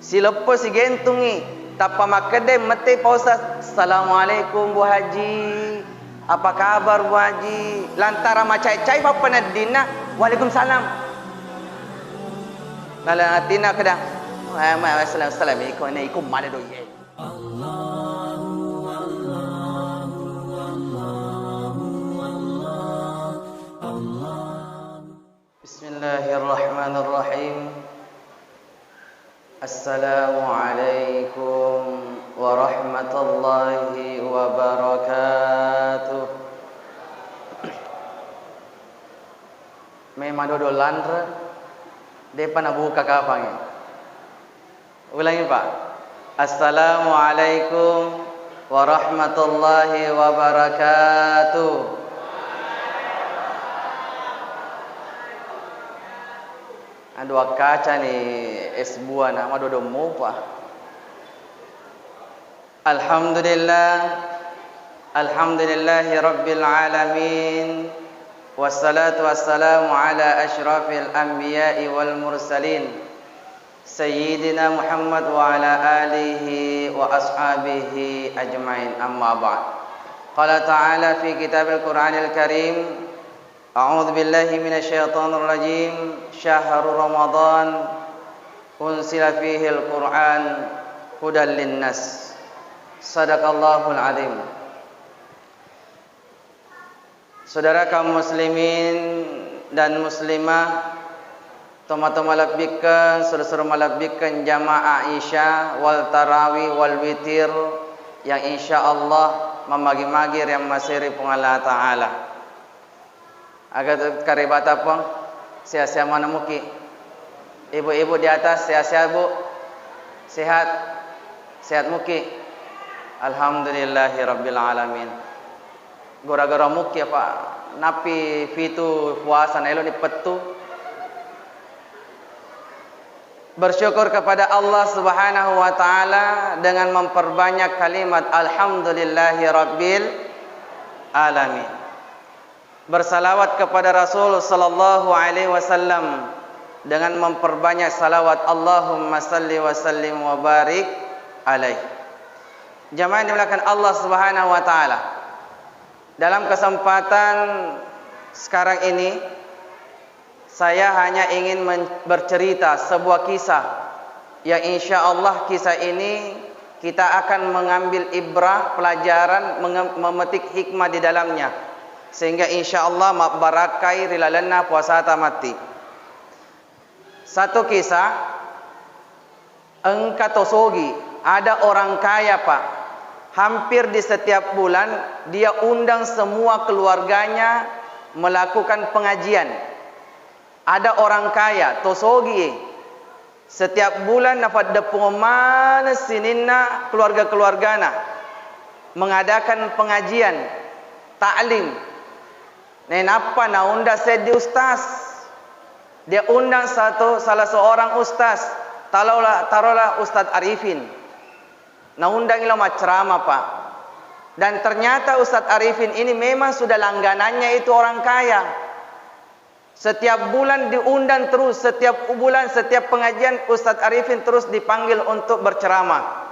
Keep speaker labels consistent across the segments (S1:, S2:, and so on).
S1: Si lepas si gentungi tapa makade mete pausas. Assalamualaikum Bu Haji. Apa kabar Bu Haji? Lantara macai-cai apa nadina? Waalaikumsalam. Nala atina kadang. Assalamualaikum alaikum mana doye. Bismillahirrahmanirrahim. Assalamualaikum warahmatullahi wabarakatuh. Memang dodo landra depan buka kapange. Ulangi Pak. Assalamualaikum warahmatullahi wabarakatuh. Dua kaca nih es buah nama dodo mupa. Alhamdulillahi rabbil alamin. Wassalatu wassalamu ala asyrafil anbiya'i wal mursalin. Sayyidina Muhammad wa ala alihi wa ashabihi ajma'in, amma ba'd. Qala ta'ala fi kitabil Qur'anil Karim. A'udzu billahi minasyaitonir rajim. Syahrul Ramadan unsila fihi al-Qur'an hudan linnas. Sadaqallahul azim. Saudara kaum muslimin dan muslimah, toma-toma labbikan, saudara malabbikan jamaah Isya wal tarawih wal witir yang insyaallah memagi-magi yang masiri Allah Ta'ala. Agar karibata pun sia-sia mana muki. Ibu-ibu di atas sia-sia Bu. Sehat. Sehat muki. Alhamdulillahi rabbil alamin. Gara-gara muki apa? Napi fitu puasa elo di petu. Bersyukur kepada Allah Subhanahu wa taala dengan memperbanyak kalimat alhamdulillahi rabbil alamin. Bersalawat kepada Rasul sallallahu alaihi wasallam dengan memperbanyak salawat Allahumma salli wa sallim wa barik alaihi. Jamaah yang dimuliakan Allah Subhanahu wa taala. Dalam kesempatan sekarang ini saya hanya ingin bercerita sebuah kisah yang insyaallah kisah ini kita akan mengambil ibrah, pelajaran, memetik hikmah di dalamnya. Sehingga insyaallah barakai rilalana puasa tamati. Satu kisah engkatosogi, ada orang kaya Pak. Hampir di setiap bulan dia undang semua keluarganya melakukan pengajian. Ada orang kaya tosogi. Setiap bulan dapat depungomana sininna keluarga-keluargana mengadakan pengajian, ta'lim. Nenapa na undang sedi ustaz. Dia undang salah seorang ustaz. Taruhlah Ustaz Arifin. Na undang ilmu ceramah Pak. Dan ternyata Ustaz Arifin ini memang sudah langganannya itu orang kaya. Setiap bulan diundang terus, setiap bulan, setiap pengajian Ustaz Arifin terus dipanggil untuk berceramah.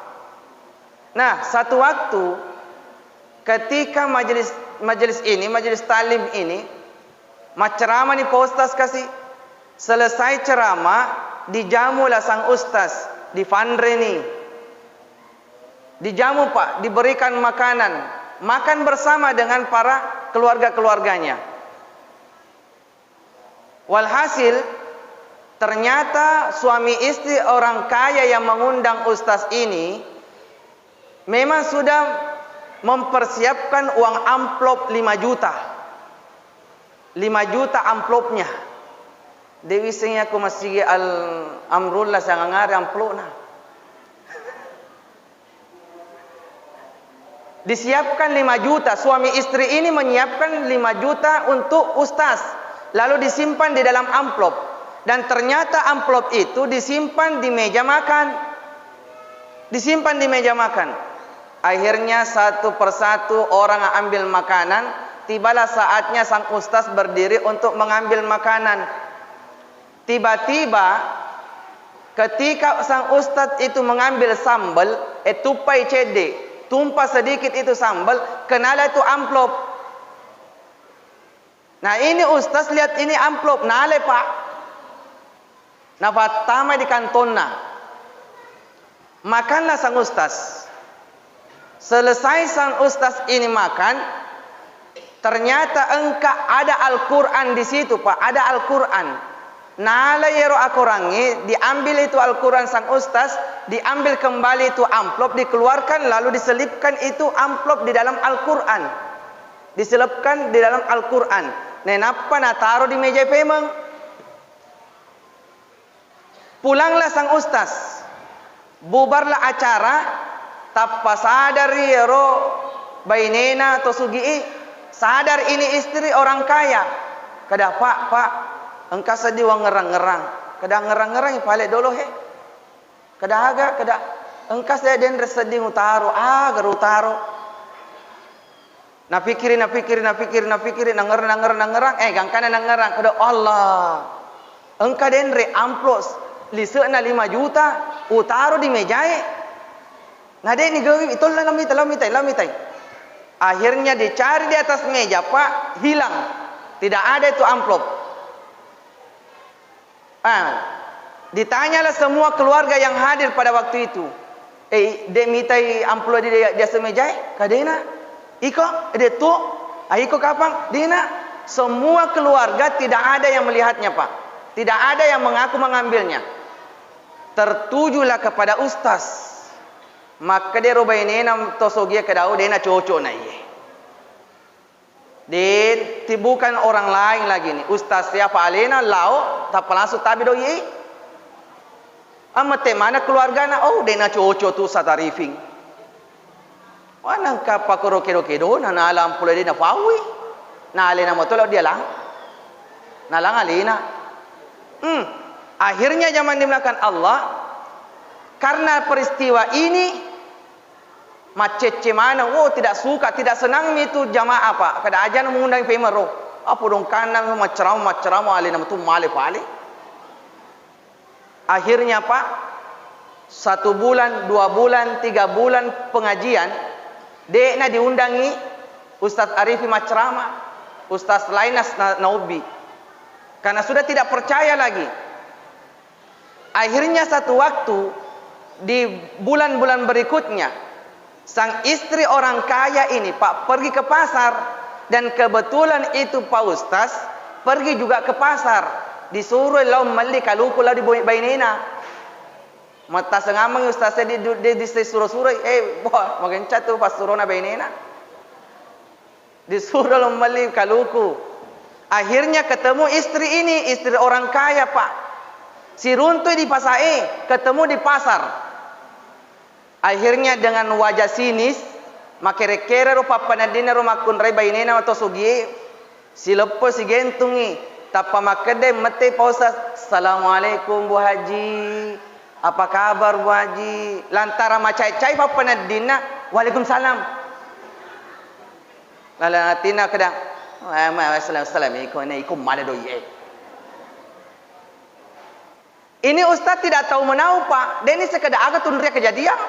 S1: Nah, satu waktu ketika majelis talim ini, ceramah ni Pak Ustaz kasih. Selesai ceramah, dijamulah sang ustaz, di Vandre ni. Dijamu Pak, diberikan makanan, makan bersama dengan para keluarga-keluarganya. Walhasil, ternyata suami istri orang kaya yang mengundang ustaz ini memang sudah mempersiapkan uang amplop 5 juta. 5 juta amplopnya. Dewi singnya aku masih amrullah sangat ngari amplopna. Disiapkan 5 juta. Suami istri ini menyiapkan 5 juta untuk ustaz. Lalu disimpan di dalam amplop. Dan ternyata amplop itu disimpan di meja makan. Disimpan di meja makan. Akhirnya satu persatu orang ambil makanan. Tibalah saatnya sang ustaz berdiri untuk mengambil makanan. Tiba-tiba Ketika sang ustaz itu mengambil sambal, tupai cede, tumpah sedikit itu sambal, kenala itu amplop. Nah ini ustaz lihat ini amplop, nale pak. Nah pertama di kantonna. Makanlah sang ustaz. Selesai sang ustaz ini makan, ternyata engkau ada Al-Quran di situ pak, ada Al-Quran. Nala yero akurangi, diambil itu Al-Quran sang ustaz, diambil kembali itu amplop, dikeluarkan lalu diselipkan itu amplop di dalam Al-Quran. Diselipkan di dalam Al-Quran. Nenapa na taruh di meja pemeng. Pulanglah sang ustaz. Bubarlah acara, tappa sadar yero bainena atau sugi'i, sadar ini istri orang kaya. Kada pak, engkau sedih wang ngerang-ngerang. Kada ngerang-ngerang ipale dulu he. Kada aga, kada. Engkau saya den sedih utaro, garu utaro. Napikirin, nangerang. Gangkana nangerang. Kada Allah. Engkau den re amplos. Lisena 5 juta. Utaro di mejae. Nah den ni gawi, itol na lamitai. Akhirnya dicari di atas meja pak, hilang. Tidak ada itu amplop. Ditanyalah semua keluarga yang hadir pada waktu itu. Demitai amplop di jasa mejai, kadena? Iko, tu, iko kapang, dina? Semua keluarga tidak ada yang melihatnya pak, tidak ada yang mengaku mengambilnya. Tertujulah kepada ustaz. Maka dia robainena tosogia kedau dena cocok na iye. Dan bukan orang lain lagi nih. Ustaz siapa alena lau tak langsung tabi do ye. Amate mana keluarga na dena cocok tu satarifing. Wanang ka pakoro kedo na alam pula dena fawi. Na alena motolo dia lang. Na lang alena. Akhirnya zaman dimulakan Allah karena peristiwa ini macece mana, tidak suka, tidak senang itu jamaah apa. Kada aja mengundang pemero. Apa dong kanang macam alih nama tu male pale. Akhirnya pak, 1 bulan, 2 bulan, 3 bulan pengajian, dekna diundangi Ustaz Arifi Macrama, Ustaz Lainas Naubi. Karena sudah tidak percaya lagi. Akhirnya satu waktu di bulan-bulan berikutnya, sang istri orang kaya ini pak pergi ke pasar, dan kebetulan itu pak ustaz pergi juga ke pasar, disuruh lau meli kaluku lau di bainena. Mata sengamang ustaznya di suruh-suruh, magencat tu pas suruh na bainena, disuruh lau meli kaluku. Akhirnya ketemu istri ini, istri orang kaya pak, si runtui di pasar ketemu di pasar. Akhirnya dengan wajah sinis, makere-kere rupa panadina rumah kunrai bainena atau sugi, si lepo si gentungi, tapa makede mete pausa, Assalamualaikum Bu Haji, apa kabar Bu Haji? Lantara macai-cai pa panadina, Waalaikumsalam. Lalatina kadang, Assalamualaikum, mana doi. Ini ustaz tidak tahu menau pak, dan ini sekedar agak tundria kejadian.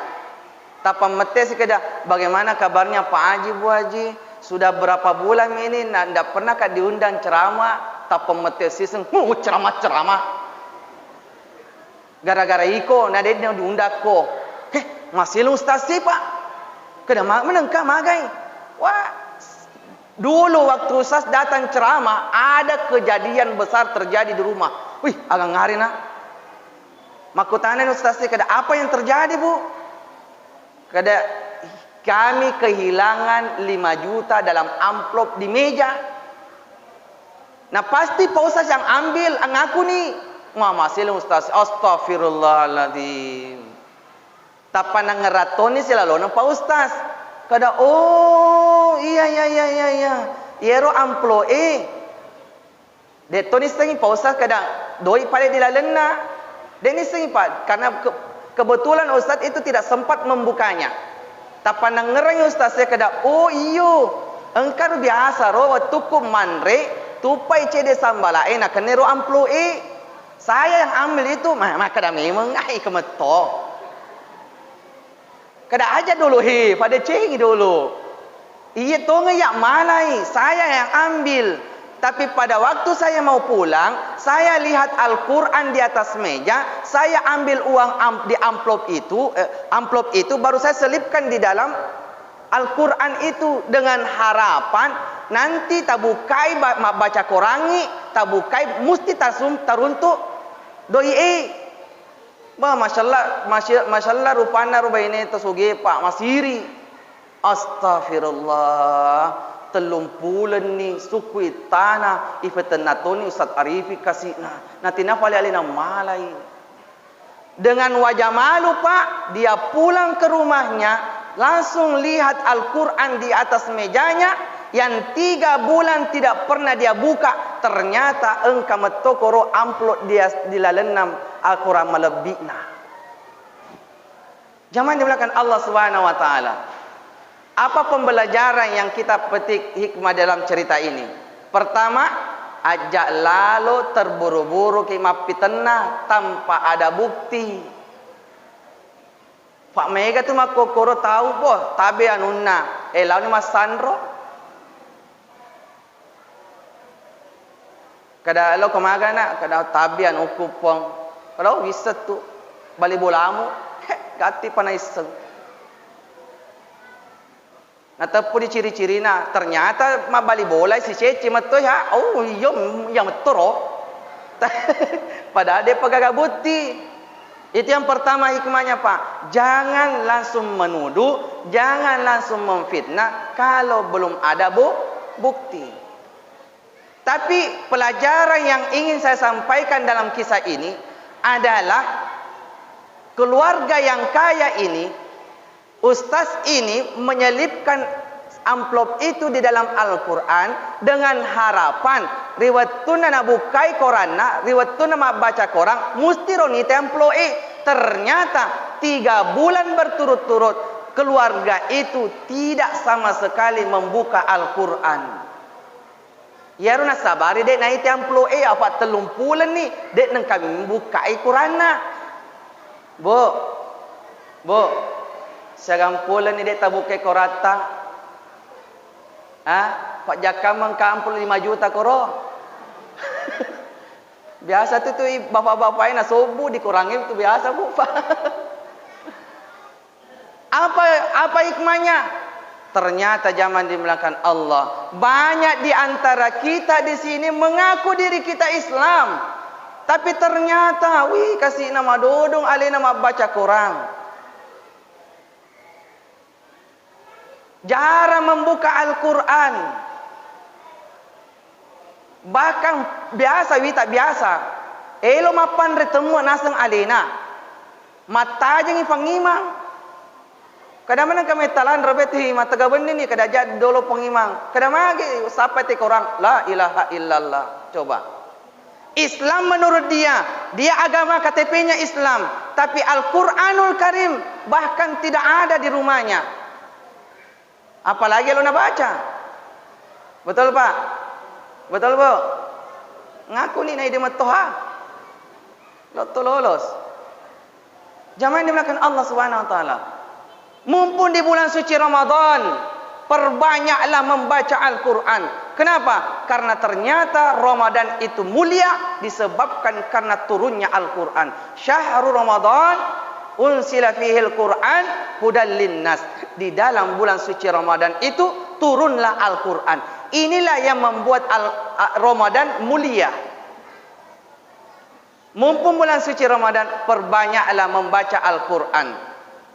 S1: Tapa mete sekedar bagaimana kabarnya Pak Haji Bu Haji, sudah berapa bulan ini tidak pernah diundang ceramah. Tapa mete siseng ceramah gara-gara iko dia diundang ko. Masih ustaz sih pak, kena menengkah magai. Wah, dulu waktu ustaz datang ceramah ada kejadian besar terjadi di rumah. Wih, agak ngari nak. Makutanan ustaz sih kada apa yang terjadi bu? Kada kami kehilangan 5 juta dalam amplop di meja. Nah pasti Pak Ustaz yang ambil, ngaku nih. Masih Ustaz, astagfirullahaladzim. Tapa nang ngeratoni silalona Pak Ustaz. Kada iya. Yero amplo Detoni sengi Pak Ustaz kada doi pale dilalena. Deni sengi Pak karena kebetulan Ustaz itu tidak sempat membukanya. Tapa nang ngereng Ustaz saya kada iyo engkau biasa ro tuku manre tupai cede sambala na kenero amplo Saya yang ambil itu, maka dah memang ai kemeto. Kada aja dulu pada cengi dulu. Iya toh ngeyak malai, saya yang ambil. Tapi pada waktu saya mau pulang, saya lihat Al-Quran di atas meja, saya ambil uang di amplop itu baru saya selipkan di dalam Al-Quran itu dengan harapan nanti tabukai baca korangi, tabukai mesti taruntuk doi masyaallah rupana rubaine tesuge Pak Masiri. Astagfirullah. 30 ni sukui tanah ifetenatoni Ustaz Arifi kasih nanti napa alina malai. Dengan wajah malu Pak, dia pulang ke rumahnya, langsung lihat Al-Quran di atas mejanya yang 3 bulan tidak pernah dia buka. Ternyata engkau metokoro amplop dia di lalenam Al-Quran melebihna. Jangan dimulakan Allah Subhanahu wa taala. Apa pembelajaran yang kita petik hikmah dalam cerita ini? Pertama, ajak lalu terburu-buru ke mapitena tanpa ada bukti. Pak Mega tu makokoro tahu boh tabe anunna lawan Mas Sandro. Kada lo kemaga nak kada tabe anu kupong. Kalau bisa tu bali bolamu gati panaiseng. Nah, tapi ciri-ciri na ternyata mabali bola si cece matoy ha. Oh, yang metoro. Padahal dia pagagabuti. Itu yang pertama hikmahnya Pak. Jangan langsung menuduh, jangan langsung memfitnah kalau belum ada bukti. Tapi pelajaran yang ingin saya sampaikan dalam kisah ini adalah keluarga yang kaya ini, ustaz ini menyelipkan amplop itu di dalam Al-Quran dengan harapan riwayatuna na bukai koranna, riwayatuna ma baca koran, musti roni temploe. Ternyata 3 bulan berturut-turut keluarga itu tidak sama sekali membuka Al-Quran. Ya runa sabari dek naik temploe apa 30 bulan ni dek nang kami membuka Al-Quranna. Bu, segampulan ni dia tabukai korata. Pak Jaka mengkampul 5 juta koro. Biasa tu bapak-bapak ini sobu dikurangi itu biasa bu. Apa hikmahnya? Ternyata zaman dimulakan Allah. Banyak di antara kita di sini mengaku diri kita Islam. Tapi ternyata, kasih nama dodong, alih nama baca Quran. Jarang membuka Al-Quran. Bahkan biasa, tak biasa. Elo mapan retemu nasang alina. Mata jangan pangimang. Kadang-kadang kami talan rabeti mata gaben ni kada jad dolo pangimang. Kadang-kadang sampai te korang la ilaha illallah. Coba. Islam menurut dia agama KTP-nya Islam, tapi Al-Qur'anul Karim bahkan tidak ada di rumahnya. Apalagi lo nak baca. Betul Pak? Betul Bu? Ngaku ni naik dia matoha. Lo lolos. Jangan dimulakan Allah Subhanahu wa taala. Mumpun di bulan suci Ramadan, perbanyaklah membaca Al-Quran. Kenapa? Karena ternyata Ramadan itu mulia disebabkan karena turunnya Al-Quran. Syahrul Ramadan unsila fihil Quran hudal linnas. Di dalam bulan suci Ramadan itu turunlah Al-Quran. Inilah yang membuat Ramadan mulia. Mumpung bulan suci Ramadan, perbanyaklah membaca Al-Quran.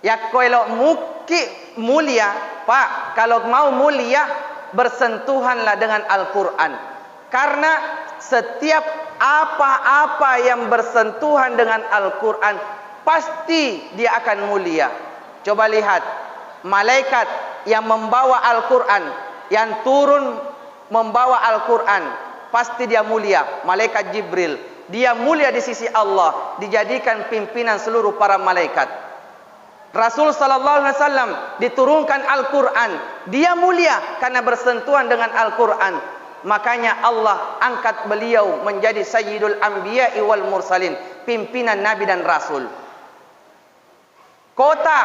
S1: Ya kalau mulia, Pak, kalau mau mulia, bersentuhanlah dengan Al-Quran. Karena setiap apa-apa yang bersentuhan dengan Al-Quran, pasti dia akan mulia. Coba lihat, malaikat yang membawa Al-Quran, yang turun membawa Al-Quran, pasti dia mulia. Malaikat Jibril, dia mulia di sisi Allah, dijadikan pimpinan seluruh para malaikat. Rasul sallallahu alaihi wasallam diturunkan Al-Quran, dia mulia karena bersentuhan dengan Al-Quran. Makanya Allah angkat beliau menjadi Sayyidul Anbiya'i wal Mursalin, pimpinan Nabi dan Rasul. Kota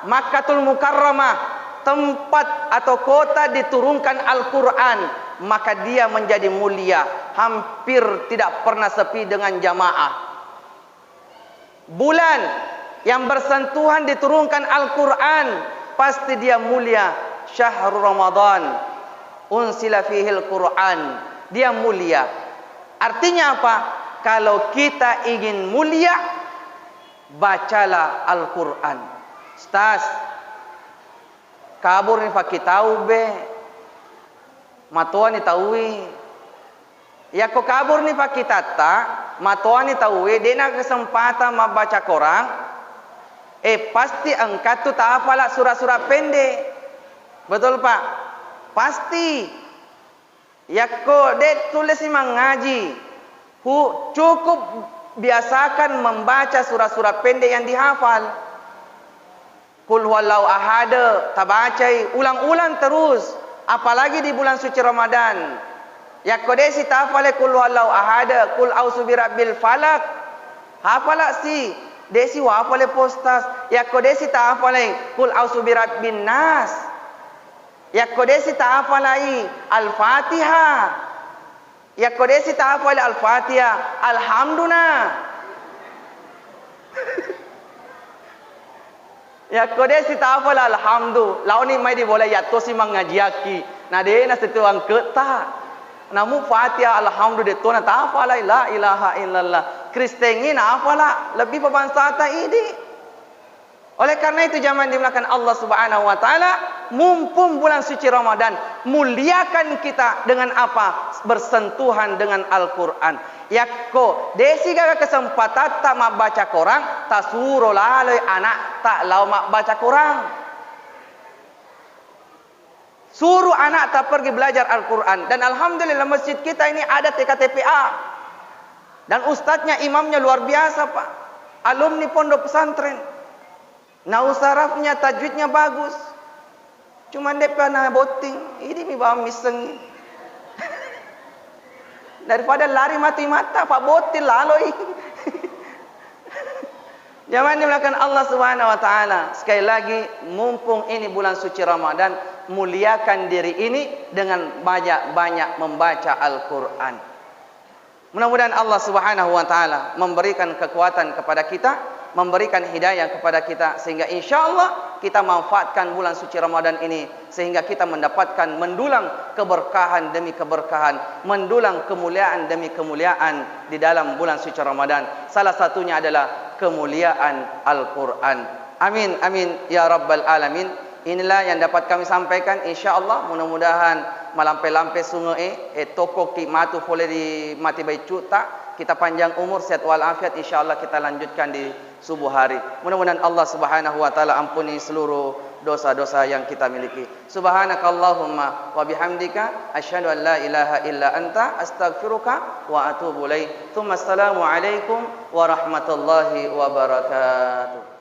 S1: Makkatul Mukarramah, tempat atau kota diturunkan Al-Quran, maka dia menjadi mulia, hampir tidak pernah sepi dengan jamaah. Bulan yang bersentuhan diturunkan Al-Quran, pasti dia mulia. Syahrul Ramadan unsila fihil Quran, dia mulia. Artinya apa? Kalau kita ingin mulia, bacalah Al-Quran. Ustaz, kabur ni fakir tahu be, matoa ni tahui. Ya ko kabur ni fakir tata, matoa ni tahui. Dia nak kesempatan membaca Quran. Pasti engkau tu tak apalah surah-surah pendek. Betul Pak? Pasti. Ya ko dia tulis memang ngaji. Cukup biasakan membaca surah-surah pendek yang dihafal. Qul huwallahu ahad, tabacai ulang-ulang terus, apalagi di bulan suci Ramadan. Ya kodesi tafale qul huwallahu ahad, qul a'udzu birabbil falaq. Hafala si desi wa hafale postas. Ya kodesi tafale qul a'udzu birabbin nas. Ya kodesi tafalai al-Fatihah. Ya kodesi tafale al-Fatihah, alhamdulillah. Ya kodesi tafal alhamdulillah. Lau ni mai di boleh yato si mangajiaki. Na de na setuang keta. Namu Fatihah alhamdulillah to na tafal la ilaha illallah. Kristen ni na afala lebih pembansata ini. Oleh karena itu jangan dimulakan Allah Subhanahu wa taala, mumpung bulan suci Ramadan, muliakan kita dengan apa? Bersentuhan dengan Al-Qur'an. Yakko desi gaga kesempatan tak mak baca Quran, tak suruh lalai anak tak lau mak baca Quran. Suruh anak tak pergi belajar Al-Quran. Dan alhamdulillah masjid kita ini ada TKTPA. Dan ustadznya, imamnya luar biasa Pak. Alumni pondok pesantren. Nausarafnya, tajwidnya bagus. Cuma dia pernah boting. Ini mi bawa miseng. Daripada lari mati-mata, Pak botil laloi. Jangan dimulakan Allah Subhanahu wa taala. Sekali lagi, mumpung ini bulan suci Ramadan, muliakan diri ini dengan banyak-banyak membaca Al-Qur'an. Mudah-mudahan Allah Subhanahu wa taala memberikan kekuatan kepada kita, memberikan hidayah kepada kita, sehingga insyaallah kita manfaatkan bulan suci Ramadan ini, sehingga kita mendapatkan mendulang keberkahan demi keberkahan, mendulang kemuliaan demi kemuliaan di dalam bulan suci Ramadan. Salah satunya adalah kemuliaan Al-Quran. Amin, amin ya rabbal alamin. Inilah yang dapat kami sampaikan. InsyaAllah mudah-mudahan malampai-lampai sungai toko ki matu boleh di mati baik cuta. Kita panjang umur, sehat walafiat. InsyaAllah kita lanjutkan di subuh hari. Mudah-mudahan Allah Subhanahu wa taala ampuni seluruh dosa-dosa yang kita miliki. Subhanakallahumma wa bihamdika asyhadu an la ilaha illa anta astaghfiruka wa atubu ilaik. Tsumma assalamu alaikum warahmatullahi wabarakatuh.